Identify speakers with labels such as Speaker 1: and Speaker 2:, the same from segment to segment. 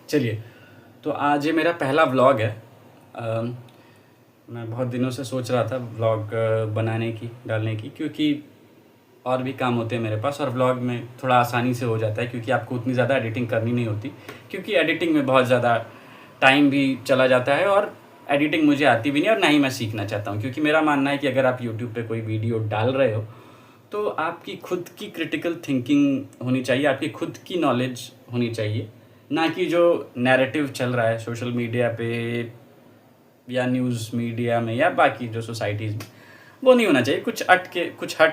Speaker 1: चलिए, तो आज ये मेरा पहला व्लॉग है। मैं बहुत दिनों से सोच रहा था व्लॉग बनाने की, डालने की, क्योंकि और भी काम होते हैं मेरे पास और व्लॉग में थोड़ा आसानी से हो जाता है क्योंकि आपको उतनी ज़्यादा एडिटिंग करनी नहीं होती, क्योंकि एडिटिंग में बहुत ज़्यादा टाइम भी चला जाता है और एडिटिंग मुझे आती भी नहीं और ना ही मैं सीखना चाहता हूँ। क्योंकि मेरा मानना है कि अगर आप यूट्यूब पे कोई वीडियो डाल रहे हो तो आपकी खुद की क्रिटिकल थिंकिंग होनी चाहिए, आपकी खुद की नॉलेज होनी चाहिए, ना कि जो नैरेटिव चल रहा है सोशल मीडिया पे या न्यूज़ मीडिया में या बाकी जो सोसाइटीज़ में, वो नहीं होना चाहिए। कुछ हट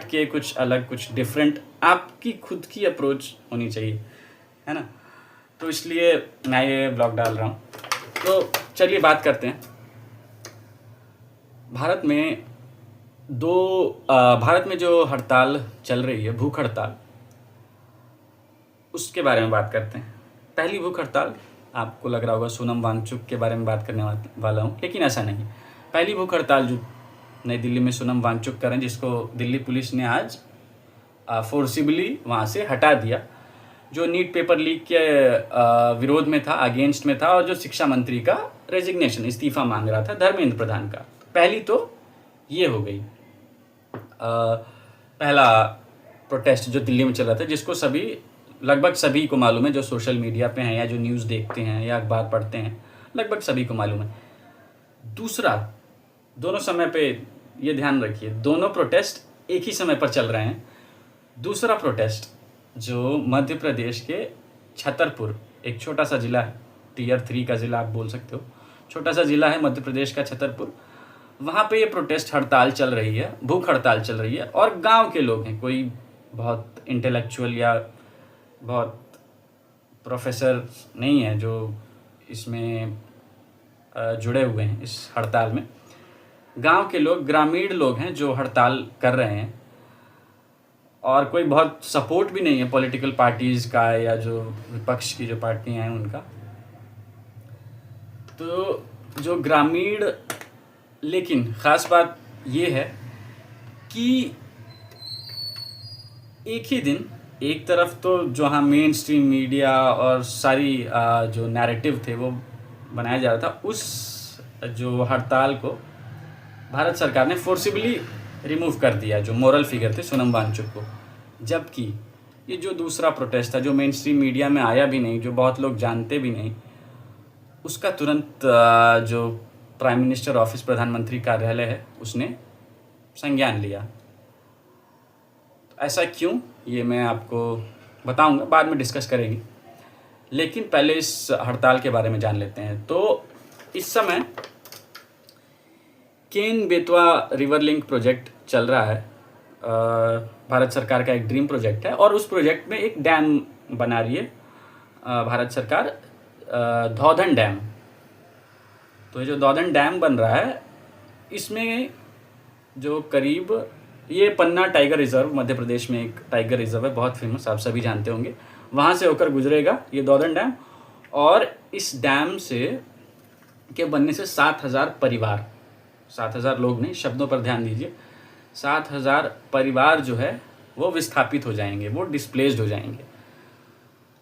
Speaker 1: के कुछ अलग, कुछ डिफरेंट आपकी खुद की अप्रोच होनी चाहिए, है ना। तो इसलिए मैं ये ब्लॉग डाल रहा हूँ। तो चलिए बात करते हैं। भारत में जो हड़ताल चल रही है, भूख हड़ताल, उसके बारे में बात करते हैं। पहली भूख हड़ताल, आपको लग रहा होगा सोनम वांगचुक के बारे में बात करने वाला हूँ, लेकिन ऐसा नहीं। पहली भूख हड़ताल जो नई दिल्ली में सोनम वांगचुक करें, जिसको दिल्ली पुलिस ने आज फोर्सिबली वहाँ से हटा दिया, जो नीट पेपर लीक के विरोध में था, अगेंस्ट में था, और जो शिक्षा मंत्री का रेजिग्नेशन, इस्तीफा मांग रहा था, धर्मेंद्र प्रधान का। पहली तो ये हो गई पहला प्रोटेस्ट जो दिल्ली में चल रहा था, जिसको लगभग सभी को मालूम है, जो सोशल मीडिया पे हैं या जो न्यूज़ देखते हैं या अखबार पढ़ते हैं, लगभग सभी को मालूम है। दूसरा, दोनों समय पे ये ध्यान रखिए, दोनों प्रोटेस्ट एक ही समय पर चल रहे हैं। दूसरा प्रोटेस्ट जो मध्य प्रदेश के छतरपुर, एक छोटा सा ज़िला है, टियर 3 का ज़िला आप बोल सकते हो, छोटा सा ज़िला है मध्य प्रदेश का छतरपुर, वहाँ पे ये प्रोटेस्ट हड़ताल चल रही है, भूख हड़ताल चल रही है। और गांव के लोग हैं, कोई बहुत इंटेलेक्चुअल या बहुत प्रोफेसर नहीं है जो इसमें जुड़े हुए हैं इस हड़ताल में। गांव के लोग, ग्रामीण लोग हैं जो हड़ताल कर रहे हैं, और कोई बहुत सपोर्ट भी नहीं है पॉलिटिकल पार्टीज़ का या जो विपक्ष की जो पार्टियां हैं उनका। तो जो ग्रामीण, लेकिन ख़ास बात ये है कि एक ही दिन, एक तरफ तो जो हाँ मेन स्ट्रीम मीडिया और सारी जो नैरेटिव थे वो बनाया जा रहा था, उस जो हड़ताल को भारत सरकार ने फोर्सिबली रिमूव कर दिया, जो मोरल फिगर थे सोनम वांगचुक को। जबकि ये जो दूसरा प्रोटेस्ट था, जो मेन स्ट्रीम मीडिया में आया भी नहीं, जो बहुत लोग जानते भी नहीं, उसका तुरंत जो प्राइम मिनिस्टर ऑफिस, प्रधानमंत्री कार्यालय है, उसने संज्ञान लिया। तो ऐसा क्यों, ये मैं आपको बताऊंगा, बाद में डिस्कस करेंगे, लेकिन पहले इस हड़ताल के बारे में जान लेते हैं। तो इस समय Ken Betwa river link project चल रहा है, भारत सरकार का एक ड्रीम प्रोजेक्ट है, और उस प्रोजेक्ट में एक डैम बना रही है भारत सरकार, धौधन डैम। तो ये जो धौधन डैम बन रहा है, इसमें जो करीब, ये पन्ना टाइगर रिजर्व, मध्य प्रदेश में एक टाइगर रिजर्व है, बहुत फेमस, आप सभी जानते होंगे, वहाँ से होकर गुजरेगा ये धौधन डैम। और इस डैम के बनने से 7,000 परिवार, 7,000 लोग नहीं, शब्दों पर ध्यान दीजिए, 7,000 परिवार जो है वो विस्थापित हो जाएंगे, वो डिस्प्लेस्ड हो जाएंगे।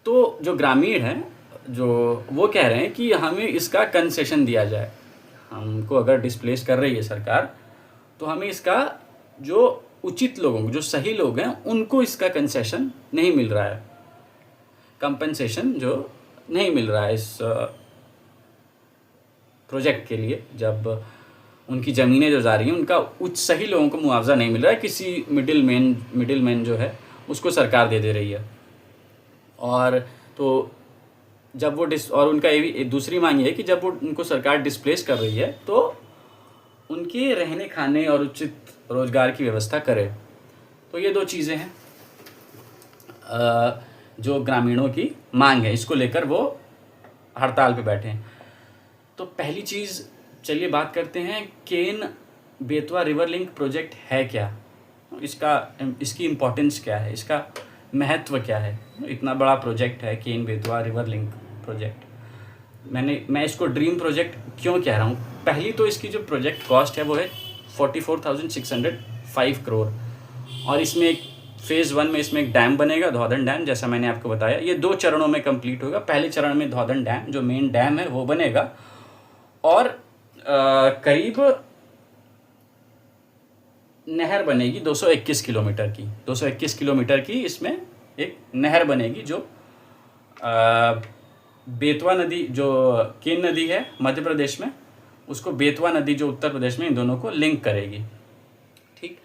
Speaker 1: तो जो ग्रामीण हैं, जो वो कह रहे हैं कि हमें इसका कंसेशन दिया जाए, हमको अगर डिस्प्लेस कर रही है सरकार तो हमें इसका, जो उचित लोगों को, जो सही लोग हैं, उनको इसका कंसेशन नहीं मिल रहा है, कंपनसेशन जो नहीं मिल रहा है इस प्रोजेक्ट के लिए। जब उनकी ज़मीनें जो जा रही हैं, उनका सही लोगों को मुआवजा नहीं मिल रहा है, किसी मिडिल मैन जो है उसको सरकार दे रही है। और तो जब वो और उनका दूसरी मांग ये है कि जब वो उनको सरकार डिस्प्लेस कर रही है तो उनके रहने खाने और उचित रोजगार की व्यवस्था करे। तो ये दो चीज़ें हैं जो ग्रामीणों की मांग है, इसको लेकर वो हड़ताल पे बैठे हैं। तो पहली चीज़, चलिए बात करते हैं, Ken Betwa river link project है क्या, इसकी इम्पोर्टेंस क्या है, इसका महत्व क्या है। इतना बड़ा प्रोजेक्ट है Ken Betwa river link project. मैं इसको ड्रीम प्रोजेक्ट क्यों कह रहा हूँ। पहली तो इसकी जो प्रोजेक्ट कॉस्ट है वो है 44,605 करोड़, और इसमें एक फेज़ 1 में इसमें एक डैम बनेगा, धौधन डैम, जैसा मैंने आपको बताया। ये 2 चरणों में कंप्लीट होगा। पहले चरण में धौधन डैम, जो मेन डैम है, वो बनेगा और करीब नहर बनेगी 221 किलोमीटर की। 221 किलोमीटर की इसमें एक नहर बनेगी जो बेतवा नदी, जो केन नदी है मध्य प्रदेश में, उसको बेतवा नदी जो उत्तर प्रदेश में, इन दोनों को लिंक करेगी। ठीक,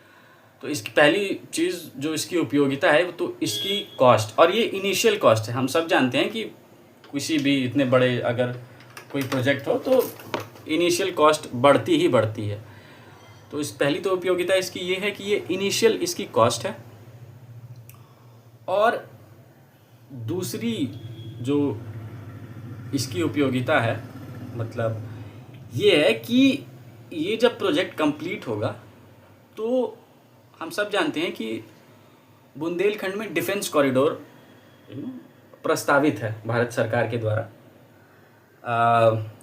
Speaker 1: तो इसकी पहली चीज़ जो इसकी उपयोगिता है, तो इसकी कॉस्ट, और ये इनिशियल कॉस्ट है। हम सब जानते हैं कि किसी भी इतने बड़े अगर कोई प्रोजेक्ट हो तो इनिशियल कॉस्ट बढ़ती ही बढ़ती है। तो इस पहली तो उपयोगिता इसकी ये है कि ये इनिशियल इसकी कॉस्ट है। और दूसरी जो इसकी उपयोगिता है, मतलब ये है कि ये जब प्रोजेक्ट कंप्लीट होगा तो हम सब जानते हैं कि बुंदेलखंड में डिफेंस कॉरिडोर प्रस्तावित है भारत सरकार के द्वारा,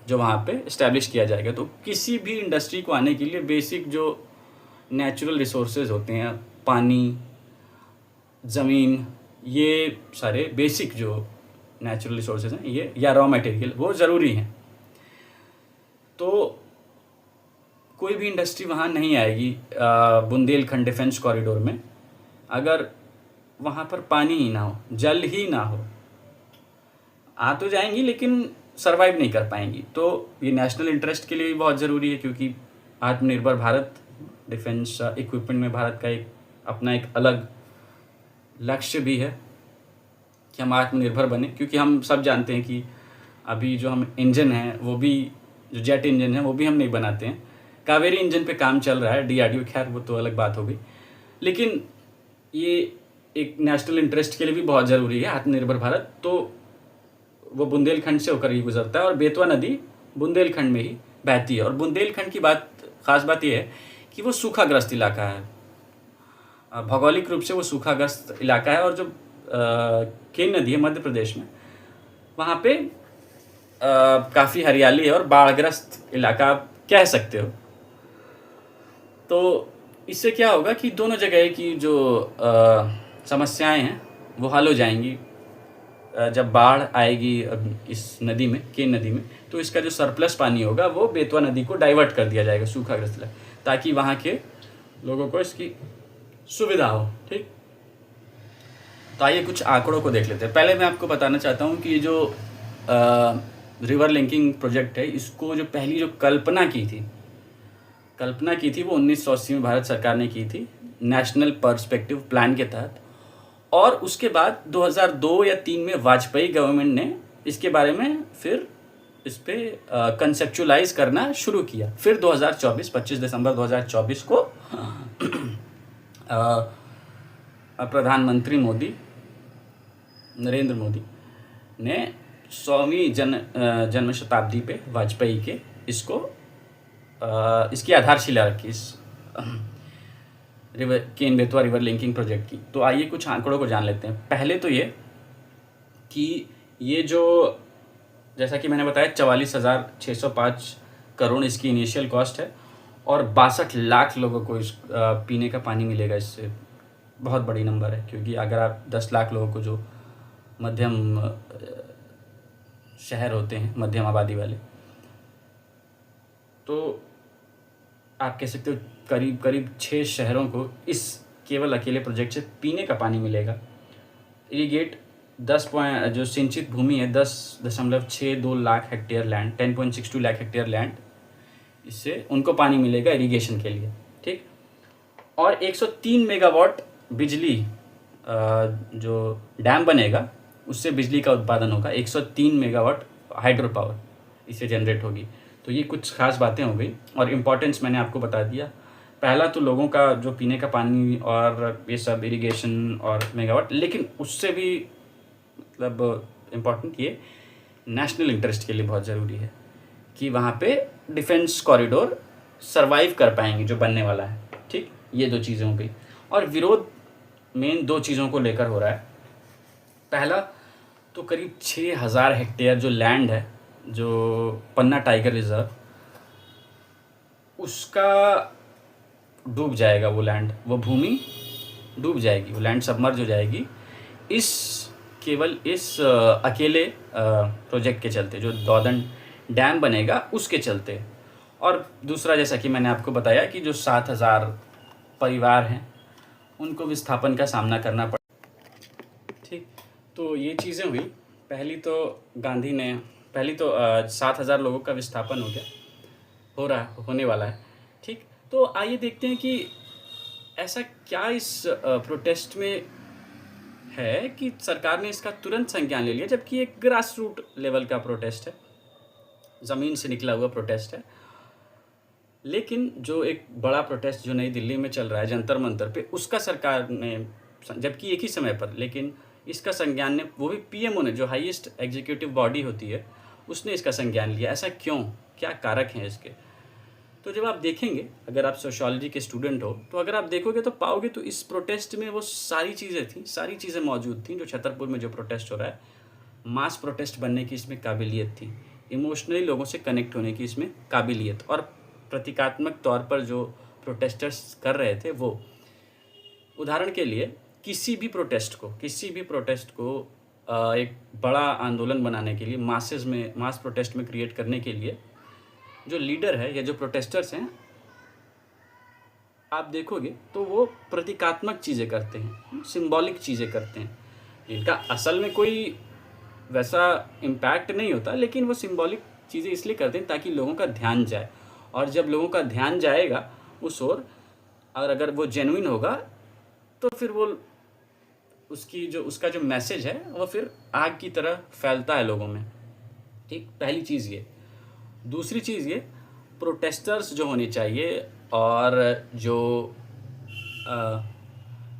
Speaker 1: जो वहाँ पे इस्टेब्लिश किया जाएगा। तो किसी भी इंडस्ट्री को आने के लिए बेसिक जो नेचुरल रिसोर्सेज होते हैं, पानी, ज़मीन, ये सारे बेसिक जो नेचुरल रिसोर्सेज हैं, ये या रॉ मटेरियल, वो ज़रूरी हैं। तो कोई भी इंडस्ट्री वहाँ नहीं आएगी बुंदेलखंड डिफेंस कॉरिडोर में अगर वहाँ पर पानी ही ना हो, जल ही ना हो। आ तो जाएंगी लेकिन सरवाइव नहीं कर पाएंगी। तो ये नेशनल इंटरेस्ट के लिए भी बहुत ज़रूरी है, क्योंकि आत्मनिर्भर भारत, डिफेंस इक्विपमेंट में भारत का एक अपना एक अलग लक्ष्य भी है कि हम आत्मनिर्भर बने। क्योंकि हम सब जानते हैं कि अभी जो हम इंजन हैं, वो भी जो जेट इंजन है, वो भी हम नहीं बनाते हैं। कावेरी इंजन पे काम चल रहा है DRDO, खैर वो तो अलग बात हो गई। लेकिन ये एक नेशनल इंटरेस्ट के लिए भी बहुत ज़रूरी है आत्मनिर्भर भारत। तो वो बुंदेलखंड से होकर ही गुजरता है और बेतवा नदी बुंदेलखंड में ही बहती है। और बुंदेलखंड की ख़ास बात ये है कि वो सूखाग्रस्त इलाका है, भौगोलिक रूप से वो सूखाग्रस्त इलाका है। और जो केन नदी है मध्य प्रदेश में, वहाँ पे काफ़ी हरियाली है और बाढ़ग्रस्त इलाका आप कह सकते हो। तो इससे क्या होगा कि दोनों जगह की जो समस्याएं हैं वो हल हो जाएंगी। जब बाढ़ आएगी इस नदी में, केन नदी में, तो इसका जो सरप्लस पानी होगा वो बेतवा नदी को डाइवर्ट कर दिया जाएगा सूखाग्रस्त इलाका, ताकि वहाँ के लोगों को इसकी सुविधा हो। ठीक, तो आइए कुछ आंकड़ों को देख लेते हैं। पहले मैं आपको बताना चाहता हूँ कि जो रिवर लिंकिंग प्रोजेक्ट है, इसको जो पहली जो कल्पना की थी वो 1980 में भारत सरकार ने की थी नेशनल पर्सपेक्टिव प्लान के तहत। और उसके बाद 2002 या 3 में वाजपेयी गवर्नमेंट ने इसके बारे में फिर इस पे कंसेप्चुलाइज करना शुरू किया। फिर 2024 25 दिसंबर 2024 को प्रधानमंत्री नरेंद्र मोदी ने 100वीं जन्म शताब्दी पे वाजपेयी के इसकी आधारशिला रखी, इस Ken Betwa river linking project की। तो आइए कुछ आंकड़ों को जान लेते हैं। पहले तो ये कि ये जो, जैसा कि मैंने बताया, 44,605 करोड़ इसकी इनिशियल कॉस्ट है और 62 लाख लोगों को इस पीने का पानी मिलेगा इससे। बहुत बड़ी नंबर है, क्योंकि अगर आप 10 लाख लोगों को, जो मध्यम शहर होते हैं, मध्यम आबादी वाले, तो आप कह सकते हो करीब 6 शहरों को इस केवल अकेले प्रोजेक्ट से पीने का पानी मिलेगा। इरीगेट 10 जो सिंचित भूमि है 10.62 lakh hectare land, 10.62 lakh hectare land, इससे उनको पानी मिलेगा इरिगेशन के लिए। ठीक, और 103 मेगावाट बिजली जो डैम बनेगा उससे बिजली का उत्पादन होगा। 103 मेगावाट हाइड्रो पावर इससे जनरेट होगी। तो ये कुछ खास बातें हो गई और इम्पोर्टेंस मैंने आपको बता दिया। पहला तो लोगों का जो पीने का पानी और ये सब इरिगेशन और मेगावाट, लेकिन उससे भी मतलब इम्पोर्टेंट ये नेशनल इंटरेस्ट के लिए बहुत ज़रूरी है कि वहाँ पे डिफेंस कॉरिडोर सरवाइव कर पाएंगे जो बनने वाला है। ठीक, ये 2 चीज़ें हो गई। और विरोध मेन 2 चीज़ों को लेकर हो रहा है। पहला तो करीब 6,000 हेक्टेयर जो लैंड है, जो पन्ना टाइगर रिजर्व, उसका डूब जाएगा वो लैंड, वो भूमि डूब जाएगी, वो लैंड सबमर्ज हो जाएगी इस केवल इस अकेले प्रोजेक्ट के चलते, जो दौधन डैम बनेगा उसके चलते। और दूसरा, जैसा कि मैंने आपको बताया कि जो 7,000 परिवार हैं उनको विस्थापन का सामना करना पड़ा। ठीक, तो ये चीज़ें हुई। पहली तो 7,000 लोगों का विस्थापन हो गया, होने वाला है। ठीक, तो आइए देखते हैं कि ऐसा क्या इस प्रोटेस्ट में है कि सरकार ने इसका तुरंत संज्ञान ले लिया, जबकि एक ग्रास रूट लेवल का प्रोटेस्ट है, ज़मीन से निकला हुआ प्रोटेस्ट है। लेकिन जो एक बड़ा प्रोटेस्ट जो नई दिल्ली में चल रहा है जंतर मंतर पे, उसका सरकार ने, जबकि एक ही समय पर, लेकिन इसका संज्ञान ने, वो भी पीएमओ ने, जो हाईएस्ट एग्जीक्यूटिव बॉडी होती है, उसने इसका संज्ञान लिया। ऐसा क्यों, क्या कारक हैं इसके? तो जब आप देखेंगे, अगर आप सोशियोलॉजी के स्टूडेंट हो, तो अगर आप देखोगे तो पाओगे तो इस प्रोटेस्ट में वो सारी चीज़ें मौजूद थी जो छतरपुर में जो प्रोटेस्ट हो रहा है। मास प्रोटेस्ट बनने की इसमें काबिलियत थी, इमोशनली लोगों से कनेक्ट होने की इसमें काबिलियत, और प्रतीकात्मक तौर पर जो प्रोटेस्टर्स कर रहे थे वो, उदाहरण के लिए किसी भी प्रोटेस्ट को एक बड़ा आंदोलन बनाने के लिए, मास प्रोटेस्ट में क्रिएट करने के लिए जो लीडर है या जो प्रोटेस्टर्स हैं, आप देखोगे तो वो प्रतीकात्मक चीज़ें करते हैं, सिंबॉलिक चीज़ें करते हैं। इनका असल में कोई वैसा इम्पैक्ट नहीं होता, लेकिन वो सिंबॉलिक चीज़ें इसलिए करते हैं ताकि लोगों का ध्यान जाए, और जब लोगों का ध्यान जाएगा उस ओर, और अगर वो जेन्युइन होगा तो फिर वो उसका जो मैसेज है वो फिर आग की तरह फैलता है लोगों में। ठीक, पहली चीज़ ये। दूसरी चीज़ ये, प्रोटेस्टर्स जो होने चाहिए और जो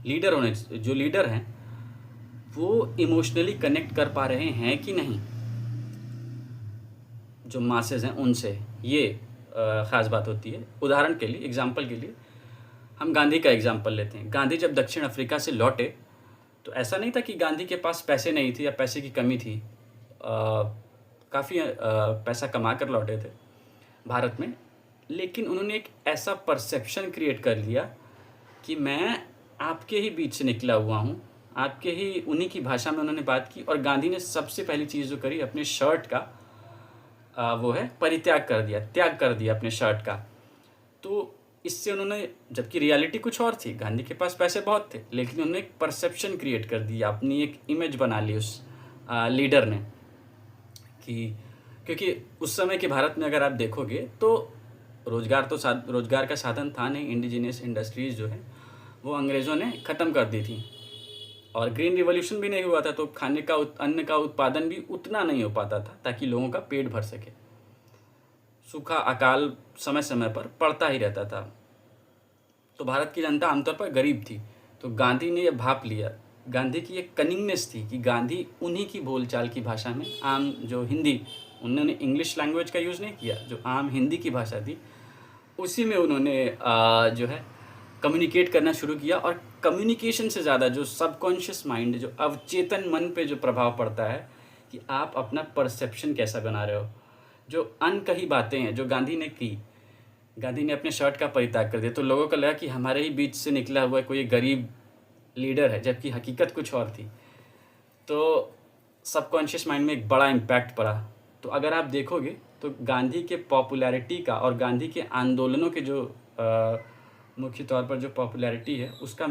Speaker 1: लीडर हैं वो इमोशनली कनेक्ट कर पा रहे हैं कि नहीं जो मासेस हैं उनसे, ये ख़ास बात होती है। उदाहरण के लिए, एग्जांपल के लिए हम गांधी का एग्जांपल लेते हैं। गांधी जब दक्षिण अफ्रीका से लौटे तो ऐसा नहीं था कि गांधी के पास पैसे नहीं थे या पैसे की कमी थी, काफ़ी पैसा कमा कर लौटे थे भारत में, लेकिन उन्होंने एक ऐसा परसेप्शन क्रिएट कर लिया कि मैं आपके ही बीच से निकला हुआ हूँ, आपके ही, उन्हीं की भाषा में उन्होंने बात की। और गांधी ने सबसे पहली चीज़ जो करी, अपने शर्ट का वो है परित्याग कर दिया, त्याग कर दिया अपने शर्ट का। तो इससे उन्होंने, जबकि रियलिटी कुछ और थी, गांधी के पास पैसे बहुत थे, लेकिन उन्होंने एक परसेप्शन क्रिएट कर दिया, अपनी एक इमेज बना ली उस लीडर ने, कि क्योंकि उस समय के भारत में अगर आप देखोगे तो रोज़गार का साधन था नहीं, इंडिजिनियस इंडस्ट्रीज़ जो है वो अंग्रेज़ों ने ख़त्म कर दी थी, और ग्रीन रिवॉल्यूशन भी नहीं हुआ था, तो अन्न का उत्पादन भी उतना नहीं हो पाता था ताकि लोगों का पेट भर सके। सूखा अकाल समय समय पर पड़ता ही रहता था, तो भारत की जनता आमतौर पर गरीब थी। तो गांधी ने यह भाप लिया, गांधी की एक कनिंगनेस थी कि गांधी उन्हीं की बोलचाल की भाषा में, आम जो हिंदी, उन्होंने इंग्लिश लैंग्वेज का यूज़ नहीं किया, जो आम हिंदी की भाषा थी उसी में उन्होंने जो है कम्युनिकेट करना शुरू किया। और कम्युनिकेशन से ज़्यादा जो सबकॉन्शियस माइंड, जो अवचेतन मन पे जो प्रभाव पड़ता है कि आप अपना परसेप्शन कैसा बना रहे हो, जो अनकही बातें हैं जो गांधी ने की, गांधी ने अपने शर्ट का परित्याग कर दिया, तो लोगों को लगा कि हमारे ही बीच से निकला हुआ कोई गरीब लीडर है, जबकि हकीकत कुछ और थी। तो सबकॉन्शियस माइंड में एक बड़ा इम्पैक्ट पड़ा। तो अगर आप देखोगे तो गांधी के पॉपुलैरिटी का और गांधी के आंदोलनों के जो मुख्य तौर पर जो पॉपुलैरिटी है, उसका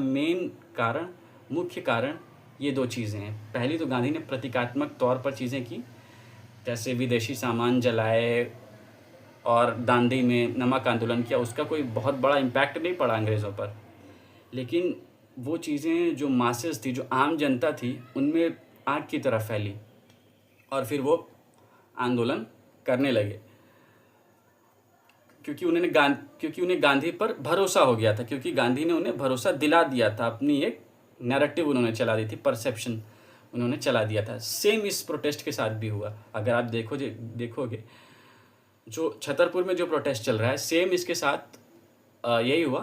Speaker 1: मुख्य कारण ये दो चीज़ें हैं। पहली तो गांधी ने प्रतीकात्मक तौर पर चीज़ें की, जैसे विदेशी सामान जलाए और दांडी में नमक आंदोलन किया, उसका कोई बहुत बड़ा इम्पैक्ट नहीं पड़ा अंग्रेज़ों पर, लेकिन वो चीज़ें जो मासेस थी, जो आम जनता थी, उनमें आग की तरह फैली और फिर वो आंदोलन करने लगे, क्योंकि उन्हें गांधी पर भरोसा हो गया था, क्योंकि गांधी ने उन्हें भरोसा दिला दिया था, अपनी एक नैरेटिव उन्होंने चला दी थी, परसेप्शन उन्होंने चला दिया था। सेम इस प्रोटेस्ट के साथ भी हुआ। अगर आप देखोगे जो छतरपुर में जो प्रोटेस्ट चल रहा है, सेम इसके साथ यही हुआ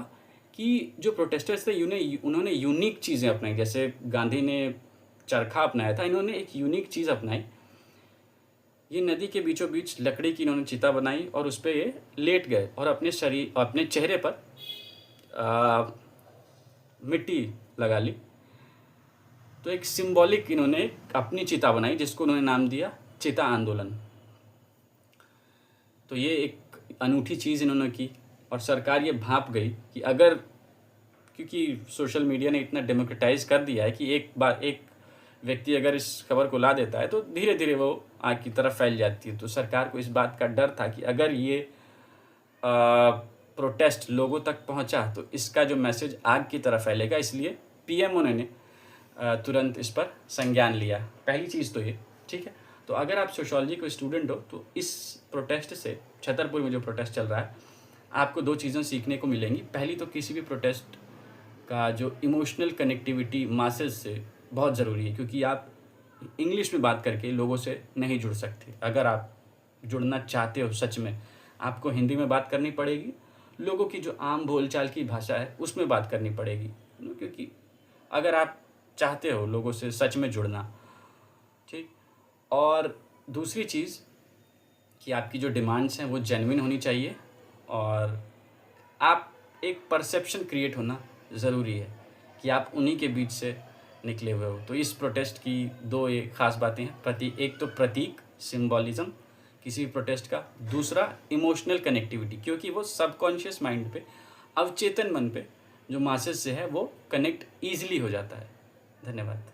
Speaker 1: कि जो प्रोटेस्टर्स थे उन्होंने यूनिक चीज़ें अपनाई। जैसे गांधी ने चरखा अपनाया था, इन्होंने एक यूनिक चीज़ अपनाई। ये नदी के बीचों बीच लकड़ी की इन्होंने चिता बनाई और उस पर ये लेट गए और अपने चेहरे पर मिट्टी लगा ली। तो एक सिंबॉलिक इन्होंने एक अपनी चिता बनाई जिसको उन्होंने नाम दिया चिता आंदोलन। तो ये एक अनूठी चीज़ इन्होंने की और सरकार ये भांप गई कि अगर, क्योंकि सोशल मीडिया ने इतना डेमोक्रेटाइज कर दिया है कि एक बार एक व्यक्ति अगर इस खबर को ला देता है तो धीरे धीरे वो आग की तरफ फैल जाती है। तो सरकार को इस बात का डर था कि अगर ये प्रोटेस्ट लोगों तक पहुंचा तो इसका जो मैसेज आग की तरफ फैलेगा, इसलिए पीएम उन्होंने तुरंत इस पर संज्ञान लिया। पहली चीज़ तो ये, ठीक है। तो अगर आप सोशियोलॉजी को स्टूडेंट हो तो इस प्रोटेस्ट से, छतरपुर में जो प्रोटेस्ट चल रहा है, आपको दो चीज़ें सीखने को मिलेंगी। पहली तो किसी भी प्रोटेस्ट का जो इमोशनल कनेक्टिविटी मासेस से बहुत ज़रूरी है, क्योंकि आप इंग्लिश में बात करके लोगों से नहीं जुड़ सकते। अगर आप जुड़ना चाहते हो सच में, आपको हिंदी में बात करनी पड़ेगी, लोगों की जो आम बोलचाल की भाषा है उसमें बात करनी पड़ेगी, क्योंकि अगर आप चाहते हो लोगों से सच में जुड़ना, ठीक। और दूसरी चीज़ कि आपकी जो डिमांड्स हैं वो जेन्युइन होनी चाहिए और आप एक परसेप्शन क्रिएट होना ज़रूरी है कि आप उन्हीं के बीच से निकले हुए हो। तो इस प्रोटेस्ट की दो ये ख़ास बातें हैं। एक तो प्रतीक, सिंबॉलिज्म किसी प्रोटेस्ट का, दूसरा इमोशनल कनेक्टिविटी, क्योंकि वो सबकॉन्शियस माइंड पे, अवचेतन मन पे जो मासेस से है वो कनेक्ट ईजिली हो जाता है। धन्यवाद।